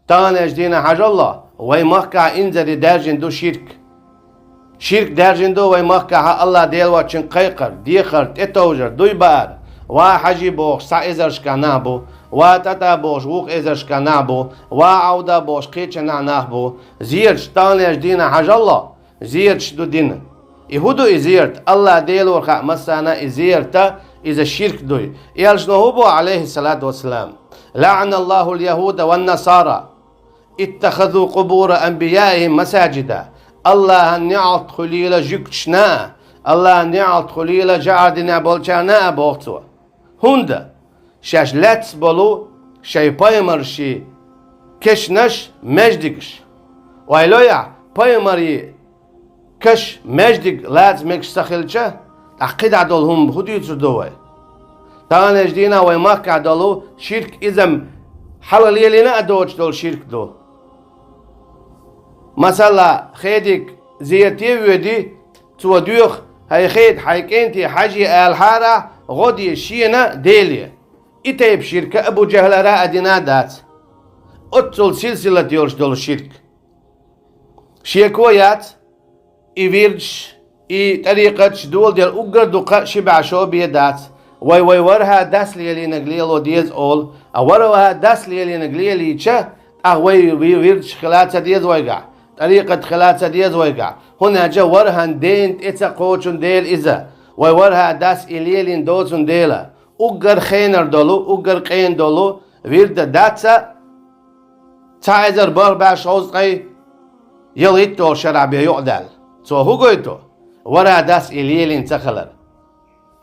تانج دين حاج الله ويمكع انزل درجن دو شرك شرك درجن دو ويمكع الله ديل واتشن قيقر ديخر تتوجر دوي بار وحجي بوش سا ازرش كنابو وتتا بوش ووق ازرش كنابو وعودا بوش قيتش نعناهبو زيرش تانج دين حاج الله زيرش دو دين يهودو ازيرت الله ديل ورخا مسانا ازيرتا إذا الشرك دوي يالجنهوبو عليه الصلاة والسلام لعن الله اليهود والنصارى اتخذوا قبور أنبيائهم مساجدا الله نعط خليل جكتشنا الله نعط خليل جعدنا بولجانا بوغتو هندا شاش لاتس بولو شاي بايمرشي كشنش مجدكش ويلويا بايمري كش مجدك لاتس مكش سخلچه عقيدة عدولهم هدو يتردوه تانج دينا ويماك عدولو شرك إذن حلال يلينا أدوش دول شرك دو مثلا خيدك زيتي ودي توديوخ هاي خيد حيكينتي حاجي الحارة غدي شينا ديلي إتايب شركة أبو جهل راء دينا دات أتصل سلسلة ديوش دول شرك شيكويات إيفيرج إي طريقة دول ديال أقر دوقا شبع شو بيدات وي ورها داس ليلي نقليلو ديز أول أورها داس ليلي نقليلي تشا أهوي ويرش خلاتة ديز ويقع طريقة خلاتة ديز ويقع هنا جا ورها دين إتا قوتشن ديل إذا وي ورها داس إليلي دوتشن ديلا أقر خينر دولو أقر قين دولو ويرد داتسا تعيزر برباش غوزقي يليتو شرعبي يعدل سو هو قويتو ورا داس إليلين تخلر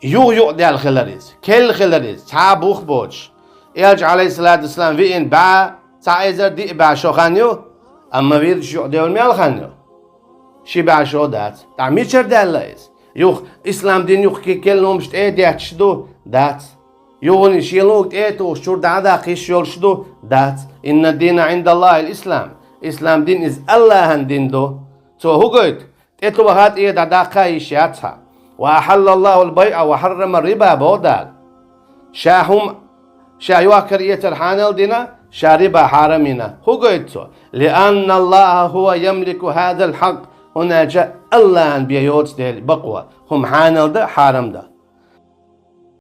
يو دال خلريز كل خلريز تعبوخ بوش إيج عليه الصلاة والسلام وين با تعيزر دي با شو خانيو أما ويرد شو ديول ميال خانيو شي با شو دات تعميشر دال لايز يوخ إسلام دين يوخ كي كل نومشت إيه ديات شدو دات يوغني شيلوك إيه تو شور دادا قيش يول شدو دات إن الدين عند الله الإسلام إسلام دين إز الله دين دو سو هو قويت إتو بهات إيه دادا قايش ياتها وأحل الله البيع وحرم الربا بودال شاهم شايواكر يترحانل دينا شاربا حارمنا هو قيتو لأن الله هو يملك هذا الحق هنا جاء الله بيوت ديل بقوة هم حانل ده حارم ده